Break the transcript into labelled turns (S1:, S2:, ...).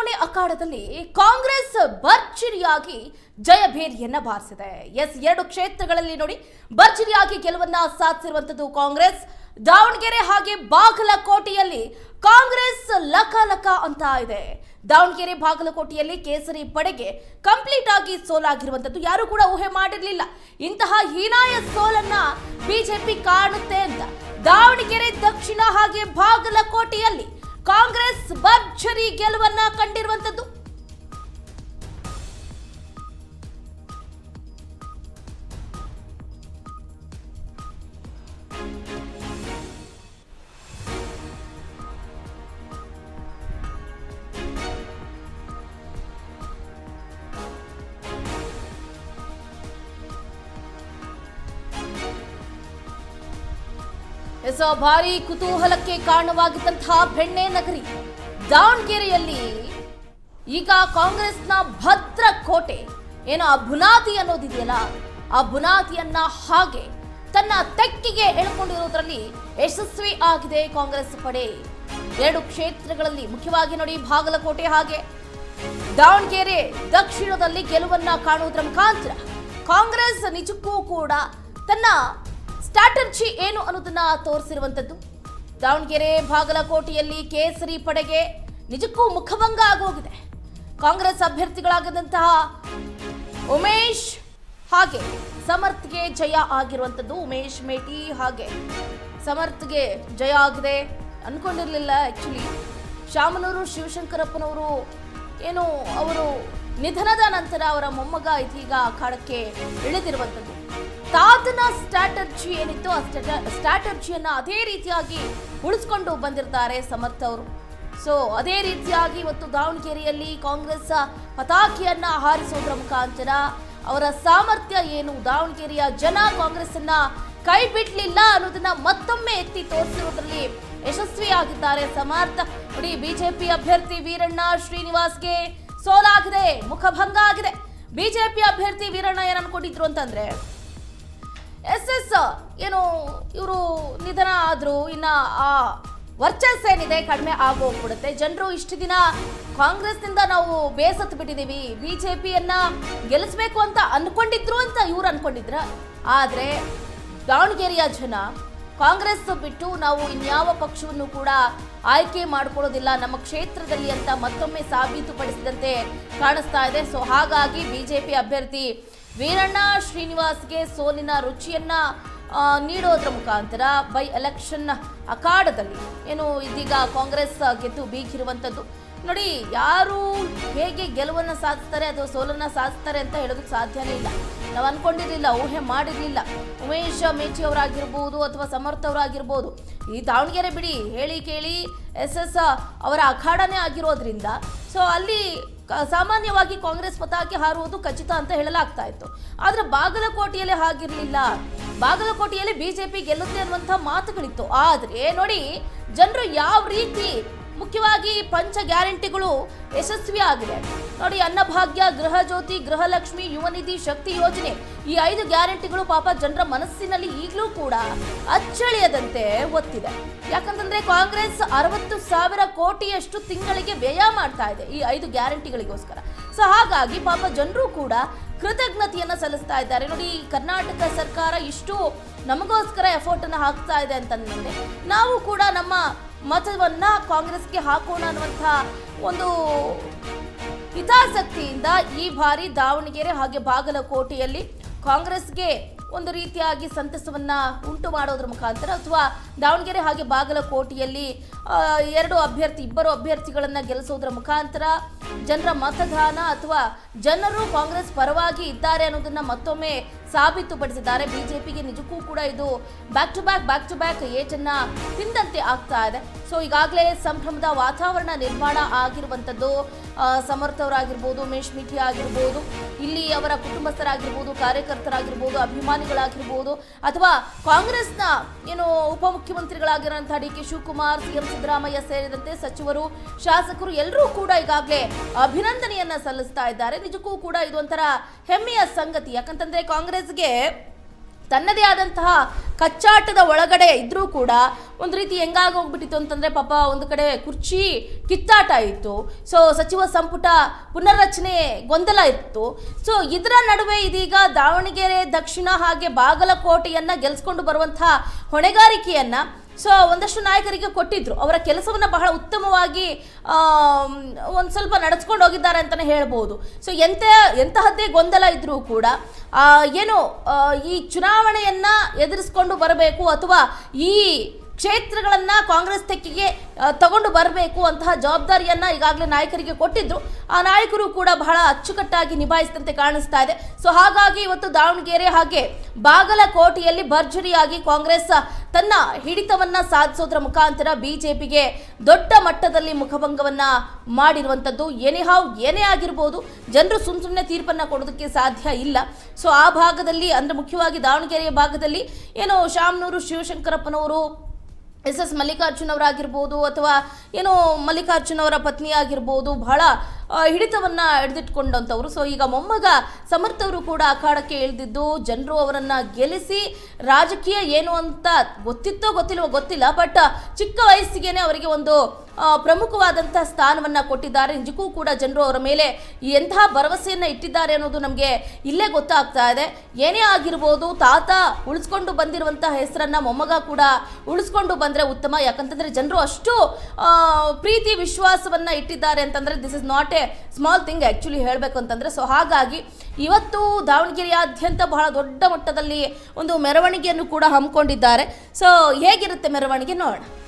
S1: ಚುನಾವಣೆ ಅಖಾಡದಲ್ಲಿ ಕಾಂಗ್ರೆಸ್ ಭರ್ಜರಿಯಾಗಿ ಜಯಭೇರಿಯನ್ನ ಬಾರಿಸಿದೆ. ಎರಡು ಕ್ಷೇತ್ರಗಳಲ್ಲಿ ನೋಡಿ ಭರ್ಜರಿಯಾಗಿ ಗೆಲುವನ್ನ ಸಾಧಿಸಿರುವಂತದ್ದು ಕಾಂಗ್ರೆಸ್. ದಾವಣಗೆರೆ ಹಾಗೆ ಬಾಗಲಕೋಟೆಯಲ್ಲಿ ಕಾಂಗ್ರೆಸ್ ಲಕ ಅಂತ ಇದೆ. ದಾವಣಗೆರೆ ಬಾಗಲಕೋಟೆಯಲ್ಲಿ ಕೇಸರಿ ಪಡೆಗೆ ಕಂಪ್ಲೀಟ್ ಆಗಿ ಸೋಲಾಗಿರುವಂತದ್ದು ಯಾರು ಕೂಡ ಊಹೆ ಮಾಡಿರಲಿಲ್ಲ. ಇಂತಹ ಹೀನಾಯ ಸೋಲನ್ನ ಬಿಜೆಪಿ ಕಾಣುತ್ತೆ ಅಂತ ದಾವಣಗೆರೆ ದಕ್ಷಿಣ ಹಾಗೆ ಬಾಗಲಕೋಟೆಯಲ್ಲಿ ಕಾಂಗ್ರೆಸ್ ಭರ್ಜರಿ ಗೆಲುವನ್ನ ಕಂಡಿರುವಂತದ್ದು. ಭಾರಿ ಕುತೂಹಲಕ್ಕೆ ಕಾರಣವಾಗಿದ್ದಂತಹ ಬೆಣ್ಣೆ ನಗರಿ ದಾವಣಗೆರೆಯಲ್ಲಿ ಈಗ ಕಾಂಗ್ರೆಸ್ನ ಭದ್ರ ಕೋಟೆ ಏನೋ ಆ ಬುನಾದಿ ಅನ್ನೋದಿದೆಯಲ್ಲ, ಆ ಬುನಾದಿಯನ್ನ ಹಾಗೆ ತನ್ನ ತೆಕ್ಕಿಗೆ ಎಳ್ಕೊಂಡಿರೋದ್ರಲ್ಲಿ ಯಶಸ್ವಿ ಆಗಿದೆ ಕಾಂಗ್ರೆಸ್ ಪಡೆ. ಎರಡು ಕ್ಷೇತ್ರಗಳಲ್ಲಿ ಮುಖ್ಯವಾಗಿ ನೋಡಿ ಬಾಗಲಕೋಟೆ ಹಾಗೆ ದಾವಣಗೆರೆ ದಕ್ಷಿಣದಲ್ಲಿ ಗೆಲುವನ್ನ ಕಾಣುವುದರ ಮುಖಾಂತರ ಕಾಂಗ್ರೆಸ್ ನಿಜಕ್ಕೂ ಕೂಡ ತನ್ನ ಸ್ಟ್ರಾಟಜಿ ಏನು ಅನ್ನೋದನ್ನ ತೋರಿಸಿರುವಂತದ್ದು. ದಾವಣಗೆರೆ ಬಾಗಲಕೋಟೆಯಲ್ಲಿ ಕೇಸರಿ ಪಡೆಗೆ ನಿಜಕ್ಕೂ ಮುಖಭಂಗ ಆಗೋಗಿದೆ. ಕಾಂಗ್ರೆಸ್ ಅಭ್ಯರ್ಥಿಗಳಾಗದಂತಹ ಉಮೇಶ್ ಹಾಗೆ ಸಮರ್ಥ್ಗೆ ಜಯ ಆಗಿರುವಂತದ್ದು. ಉಮೇಶ್ ಮೇಟಿ ಹಾಗೆ ಸಮರ್ಥ್ಗೆ ಜಯ ಆಗಿದೆ ಅನ್ಕೊಂಡಿರ್ಲಿಲ್ಲ. ಆಕ್ಚುಲಿ ಶಾಮನೂರು ಶಿವಶಂಕರಪ್ಪನವರು ಏನು ಅವರು ನಿಧನದ ನಂತರ ಅವರ ಮೊಮ್ಮಗ ಇದೀಗ ಅಖಾಡಕ್ಕೆ ಇಳಿದಿರುವಂತದ್ದು. ತಾತನ ಸ್ಟ್ರಾಟಜಿ ಏನಿತ್ತು ಆ ಸ್ಟ್ರಾಟಜಿಯನ್ನ ಅದೇ ರೀತಿಯಾಗಿ ಉಳಿಸ್ಕೊಂಡು ಬಂದಿರ್ತಾರೆ ಸಮರ್ಥ ಅವರು. ಸೊ ಅದೇ ರೀತಿಯಾಗಿ ಇವತ್ತು ದಾವಣಗೆರೆಯಲ್ಲಿ ಕಾಂಗ್ರೆಸ್ ಪತಾಕೆಯನ್ನ ಹಾರಿಸೋದ್ರ ಮುಖಾಂತರ ಅವರ ಸಾಮರ್ಥ್ಯ ಏನು, ದಾವಣಗೆರೆಯ ಜನ ಕಾಂಗ್ರೆಸ್ ಅನ್ನ ಕೈ ಬಿಡ್ಲಿಲ್ಲ ಅನ್ನೋದನ್ನ ಮತ್ತೊಮ್ಮೆ ಎತ್ತಿ ತೋರಿಸಿರೋದ್ರಲ್ಲಿ ಯಶಸ್ವಿಯಾಗಿದ್ದಾರೆ ಸಮರ್ಥ. ನೋಡಿ ಬಿಜೆಪಿ ಅಭ್ಯರ್ಥಿ ವೀರಣ್ಣ ಶ್ರೀನಿವಾಸ್ಗೆ ಸೋಲಾಗಿದೆ, ಮುಖಭಂಗ ಆಗಿದೆ. ಬಿಜೆಪಿ ಅಭ್ಯರ್ಥಿ ವೀರಣ್ಣ ಏನ್ ಅನ್ಕೊಂಡಿದ್ರು ಅಂತಂದ್ರೆ ಎಸ್ ಏನು ಇವರು ನಿಧನ ಆದ್ರು ಇನ್ನ ಆ ವರ್ಚಸ್ ಏನಿದೆ ಕಡಿಮೆ ಆಗೋಗ್ಬಿಡುತ್ತೆ. ಜನರು ಇಷ್ಟು ದಿನ ಕಾಂಗ್ರೆಸ್ನಿಂದ ನಾವು ಬೇಸತ್ತು ಬಿಟ್ಟಿದೀವಿ, ಬಿಜೆಪಿಯನ್ನ ಗೆಲ್ಲಿಸ್ಬೇಕು ಅಂತ ಅನ್ಕೊಂಡಿದ್ರು ಅಂತ ಇವ್ರು ಅನ್ಕೊಂಡಿದ್ರ. ಆದ್ರೆ ದಾವಣಗೆರೆಯ ಜನ ಕಾಂಗ್ರೆಸ್ ಬಿಟ್ಟು ನಾವು ಇನ್ಯಾವ ಪಕ್ಷವನ್ನು ಕೂಡ ಆಯ್ಕೆ ಮಾಡ್ಕೊಳ್ಳೋದಿಲ್ಲ ನಮ್ಮ ಕ್ಷೇತ್ರದಲ್ಲಿ ಅಂತ ಮತ್ತೊಮ್ಮೆ ಸಾಬೀತುಪಡಿಸಿದಂತೆ ಕಾಣಿಸ್ತಾ ಇದೆ. ಸೊ ಹಾಗಾಗಿ ಬಿಜೆಪಿ ಅಭ್ಯರ್ಥಿ ವೀರಣ್ಣ ಶ್ರೀನಿವಾಸ್ಗೆ ಸೋಲಿನ ರುಚಿಯನ್ನ ನೀಡೋದ್ರ ಮುಖಾಂತರ ಬೈ ಎಲೆಕ್ಷನ್ ಅಖಾಡದಲ್ಲಿ ಏನು ಇದೀಗ ಕಾಂಗ್ರೆಸ್ ಗೆದ್ದು ಬೀಗಿರುವಂಥದ್ದು. ನೋಡಿ ಯಾರು ಹೇಗೆ ಗೆಲುವನ್ನು ಸಾಧಿಸ್ತಾರೆ ಅಥವಾ ಸೋಲನ್ನ ಸಾಧಿಸ್ತಾರೆ ಅಂತ ಹೇಳೋದಕ್ಕೆ ಸಾಧ್ಯನೇ ಇಲ್ಲ. ನಾವು ಅನ್ಕೊಂಡಿರ್ಲಿಲ್ಲ, ಊಹೆ ಮಾಡಿರ್ಲಿಲ್ಲ. ಉಮೇಶ್ ಮೇಟಿ ಅವರಾಗಿರ್ಬೋದು ಅಥವಾ ಸಮರ್ಥ ಅವರಾಗಿರ್ಬೋದು, ಈ ದಾವಣಗೆರೆ ಬಿಡಿ ಹೇಳಿ ಕೇಳಿ ಎಸ್ ಅವರ ಅಖಾಡನೇ ಆಗಿರೋದ್ರಿಂದ ಸೊ ಅಲ್ಲಿ ಸಾಮಾನ್ಯವಾಗಿ ಕಾಂಗ್ರೆಸ್ ಪತಾಕೆ ಹಾರುವುದು ಖಚಿತ ಅಂತ ಹೇಳಲಾಗ್ತಾ ಇತ್ತು. ಆದ್ರೆ ಬಾಗಲಕೋಟೆಯಲ್ಲಿ ಹಾಗಿರ್ಲಿಲ್ಲ. ಬಾಗಲಕೋಟೆಯಲ್ಲಿ ಬಿಜೆಪಿ ಗೆಲ್ಲುತ್ತೆ ಅನ್ನುವಂಥ ಮಾತುಗಳಿತ್ತು. ಆದ್ರೆ ನೋಡಿ ಜನರು ಯಾವ ರೀತಿ ಮುಖ್ಯವಾಗಿ ಪಂಚ ಗ್ಯಾರಂಟಿಗಳು ಯಶಸ್ವಿ ಆಗಿದೆ ನೋಡಿ. ಅನ್ನಭಾಗ್ಯ, ಗೃಹ ಜ್ಯೋತಿ, ಗೃಹಲಕ್ಷ್ಮಿ, ಯುವ ನಿಧಿ, ಶಕ್ತಿ ಯೋಜನೆ, ಈ 5 ಗ್ಯಾರಂಟಿಗಳು ಪಾಪ ಜನರ ಮನಸ್ಸಿನಲ್ಲಿ ಈಗಲೂ ಕೂಡ ಅಚ್ಚಳಿಯದಂತೆ ಒತ್ತಿದೆ. ಯಾಕಂತಂದ್ರೆ ಕಾಂಗ್ರೆಸ್ 60,000 ಕೋಟಿಯಷ್ಟು ತಿಂಗಳಿಗೆ ವ್ಯಯ ಮಾಡ್ತಾ ಇದೆ ಈ 5 ಗ್ಯಾರಂಟಿಗಳಿಗೋಸ್ಕರ. ಸೊ ಹಾಗಾಗಿ ಪಾಪ ಜನರು ಕೂಡ ಕೃತಜ್ಞತೆಯನ್ನ ಸಲ್ಲಿಸ್ತಾ ಇದ್ದಾರೆ. ನೋಡಿ ಕರ್ನಾಟಕ ಸರ್ಕಾರ ಇಷ್ಟು ನಮಗೋಸ್ಕರ ಎಫರ್ಟ್ ಅನ್ನ ಹಾಕ್ತಾ ಇದೆ ಅಂತಂದ್ರೆ ನಾವು ಕೂಡ ನಮ್ಮ ಮತವನ್ನ ಕಾಂಗ್ರೆಸ್ಗೆ ಹಾಕೋಣ ಅನ್ನುವಂಥ ಒಂದು ಹಿತಾಸಕ್ತಿಯಿಂದ ಈ ಬಾರಿ ದಾವಣಗೆರೆ ಹಾಗೆ ಬಾಗಲಕೋಟೆಯಲ್ಲಿ ಕಾಂಗ್ರೆಸ್ಗೆ ಒಂದು ರೀತಿಯಾಗಿ ಸಂತಸವನ್ನ ಉಂಟು ಮಾಡೋದ್ರ ಮುಖಾಂತರ ಅಥವಾ ದಾವಣಗೆರೆ ಹಾಗೆ ಬಾಗಲಕೋಟೆಯಲ್ಲಿ ಇಬ್ಬರು ಅಭ್ಯರ್ಥಿಗಳನ್ನ ಗೆಲ್ಲಿಸೋದ್ರ ಮುಖಾಂತರ ಜನರ ಮತದಾನ ಅಥವಾ ಜನರು ಕಾಂಗ್ರೆಸ್ ಪರವಾಗಿ ಇದ್ದಾರೆ ಅನ್ನೋದನ್ನ ಮತ್ತೊಮ್ಮೆ ಸಾಬೀತುಪಡಿಸಿದ್ದಾರೆ. ಬಿಜೆಪಿಗೆ ನಿಜಕ್ಕೂ ಕೂಡ ಇದು ಬ್ಯಾಕ್ ಟು ಬ್ಯಾಕ್ ಏಟನ್ನ ತಿಂದಂತೆ ಆಗ್ತಾ ಇದೆ. ಸೊ ಈಗಾಗಲೇ ಸಂಭ್ರಮದ ವಾತಾವರಣ ನಿರ್ಮಾಣ ಆಗಿರುವಂಥದ್ದು. ಸಮರ್ಥ ಅವರಾಗಿರ್ಬೋದು, ಉಮೇಶ್ ಮೇಟಿ ಆಗಿರ್ಬೋದು, ಇಲ್ಲಿ ಅವರ ಕುಟುಂಬಸ್ಥರಾಗಿರ್ಬೋದು, ಕಾರ್ಯಕರ್ತರಾಗಿರ್ಬೋದು, ಅಭಿಮಾನಿಗಳಾಗಿರ್ಬೋದು ಅಥವಾ ಕಾಂಗ್ರೆಸ್ನ ಏನು ಉಪಮುಖ್ಯಮಂತ್ರಿಗಳಾಗಿರುವಂತಹ D K Shivakumar, CM Siddaramaiah ಸೇರಿದಂತೆ ಸಚಿವರು, ಶಾಸಕರು ಎಲ್ಲರೂ ಕೂಡ ಈಗಾಗಲೇ ಅಭಿನಂದನೆಯನ್ನ ಸಲ್ಲಿಸ್ತಾ ಇದ್ದಾರೆ. ನಿಜಕ್ಕೂ ಕೂಡ ಇದು ಒಂಥರ ಹೆಮ್ಮೆಯ ಸಂಗತಿ. ಯಾಕಂತಂದ್ರೆ ಕಾಂಗ್ರೆಸ್ಗೆ ತನ್ನದೇ ಆದಂತಹ ಕಚ್ಚಾಟದ ಒಳಗಡೆ ಇದ್ರೂ ಕೂಡ ಒಂದು ರೀತಿ ಹೆಂಗಾಗಿ ಹೋಗ್ಬಿಟ್ಟಿತ್ತು ಅಂತಂದರೆ ಪಾಪ ಒಂದು ಕಡೆ ಕುರ್ಚಿ ಕಿತ್ತಾಟ ಇತ್ತು. ಸೊ ಸಚಿವ ಸಂಪುಟ ಪುನರ್ರಚನೆ ಗೊಂದಲ ಇತ್ತು. ಸೊ ಇದರ ನಡುವೆ ಇದೀಗ ದಾವಣಗೆರೆ ದಕ್ಷಿಣ ಹಾಗೆ ಬಾಗಲಕೋಟೆಯನ್ನು ಗೆಲ್ಸ್ಕೊಂಡು ಬರುವಂತಹ ಹೊಣೆಗಾರಿಕೆಯನ್ನು ಸೊ ಒಂದಷ್ಟು ನಾಯಕರಿಗೆ ಕೊಟ್ಟಿದ್ರು. ಅವರ ಕೆಲಸವನ್ನು ಬಹಳ ಉತ್ತಮವಾಗಿ ಒಂದು ಸ್ವಲ್ಪ ನಡೆಸ್ಕೊಂಡು ಹೋಗಿದ್ದಾರೆ ಅಂತಲೇ ಹೇಳ್ಬೋದು. ಸೊ ಎಂತಹದ್ದೇ ಗೊಂದಲ ಇದ್ರೂ ಕೂಡ ಏನು ಈ ಚುನಾವಣೆಯನ್ನು ಎದುರಿಸ್ಕೊಂಡು ಬರಬೇಕು ಅಥವಾ ಈ ಕ್ಷೇತ್ರಗಳನ್ನು ಕಾಂಗ್ರೆಸ್ ತೆಕ್ಕಿಗೆ ತಗೊಂಡು ಬರಬೇಕು ಅಂತಹ ಜವಾಬ್ದಾರಿಯನ್ನು ಈಗಾಗಲೇ ನಾಯಕರಿಗೆ ಕೊಟ್ಟಿದ್ರು. ಆ ನಾಯಕರು ಕೂಡ ಬಹಳ ಅಚ್ಚುಕಟ್ಟಾಗಿ ನಿಭಾಯಿಸಿದಂತೆ ಕಾಣಿಸ್ತಾ ಇದೆ. ಸೊ ಹಾಗಾಗಿ ಇವತ್ತು ದಾವಣಗೆರೆ ಹಾಗೆ ಬಾಗಲಕೋಟೆಯಲ್ಲಿ ಭರ್ಜರಿಯಾಗಿ ಕಾಂಗ್ರೆಸ್ ತನ್ನ ಹಿಡಿತವನ್ನ ಸಾಧಿಸೋದ್ರ ಮುಖಾಂತರ ಬಿಜೆಪಿಗೆ ದೊಡ್ಡ ಮಟ್ಟದಲ್ಲಿ ಮುಖಭಂಗವನ್ನ ಮಾಡಿರುವಂಥದ್ದು. ಏನೇ ಆಗಿರ್ಬೋದು, ಜನರು ಸುಮ್ಮನೆ ತೀರ್ಪನ್ನು ಕೊಡೋದಕ್ಕೆ ಸಾಧ್ಯ ಇಲ್ಲ. ಸೊ ಆ ಭಾಗದಲ್ಲಿ ಅಂದರೆ ಮುಖ್ಯವಾಗಿ ದಾವಣಗೆರೆಯ ಭಾಗದಲ್ಲಿ ಏನೋ ಶಾಮನೂರು ಶಿವಶಂಕರಪ್ಪನವರು, ಎಸ್ ಮಲ್ಲಿಕಾರ್ಜುನ್ ಅವರಾಗಿರ್ಬೋದು ಅಥವಾ ಏನೋ ಮಲ್ಲಿಕಾರ್ಜುನ್ ಅವರ ಪತ್ನಿ ಆಗಿರ್ಬೋದು, ಬಹಳ ಹಿಡಿತವನ್ನು ಹಿಡಿದಿಟ್ಕೊಂಡಂಥವ್ರು. ಸೊ ಈಗ ಮೊಮ್ಮಗ ಸಮರ್ಥ ಅವರು ಕೂಡ ಅಖಾಡಕ್ಕೆ ಇಳಿದಿದ್ದು ಜನರು ಅವರನ್ನು ಗೆಲ್ಲಿಸಿ ರಾಜಕೀಯ ಏನು ಅಂತ ಗೊತ್ತಿತ್ತೋ ಗೊತ್ತಿಲ್ವೋ ಗೊತ್ತಿಲ್ಲ, ಬಟ್ ಚಿಕ್ಕ ವಯಸ್ಸಿಗೇನೆ ಅವರಿಗೆ ಒಂದು ಪ್ರಮುಖವಾದಂಥ ಸ್ಥಾನವನ್ನು ಕೊಟ್ಟಿದ್ದಾರೆ. ನಿಜಕ್ಕೂ ಕೂಡ ಜನರು ಅವರ ಮೇಲೆ ಎಂತಹ ಭರವಸೆಯನ್ನು ಇಟ್ಟಿದ್ದಾರೆ ಅನ್ನೋದು ನಮಗೆ ಇಲ್ಲೇ ಗೊತ್ತಾಗ್ತಾ ಇದೆ. ಏನೇ ಆಗಿರ್ಬೋದು, ತಾತ ಉಳಿಸ್ಕೊಂಡು ಬಂದಿರುವಂಥ ಹೆಸರನ್ನು ಮೊಮ್ಮಗ ಕೂಡ ಉಳಿಸ್ಕೊಂಡು ಬಂದರೆ ಉತ್ತಮ. ಯಾಕಂತಂದರೆ ಜನರು ಅಷ್ಟು ಪ್ರೀತಿ ವಿಶ್ವಾಸವನ್ನು ಇಟ್ಟಿದ್ದಾರೆ ಅಂತಂದರೆ this is not A small thing actually ಹೇಳಬೇಕು ಅಂತಂದರೆ. ಸೊ ಹಾಗಾಗಿ ಇವತ್ತು ದಾವಣಗೆರೆಯಾದ್ಯಂತ ಬಹಳ ದೊಡ್ಡ ಮಟ್ಟದಲ್ಲಿ ಒಂದು ಮೆರವಣಿಗೆಯನ್ನು ಕೂಡ ಹಮ್ಮಿಕೊಂಡಿದ್ದಾರೆ. ಸೊ ಹೇಗಿರುತ್ತೆ ಮೆರವಣಿಗೆ ನೋಡೋಣ.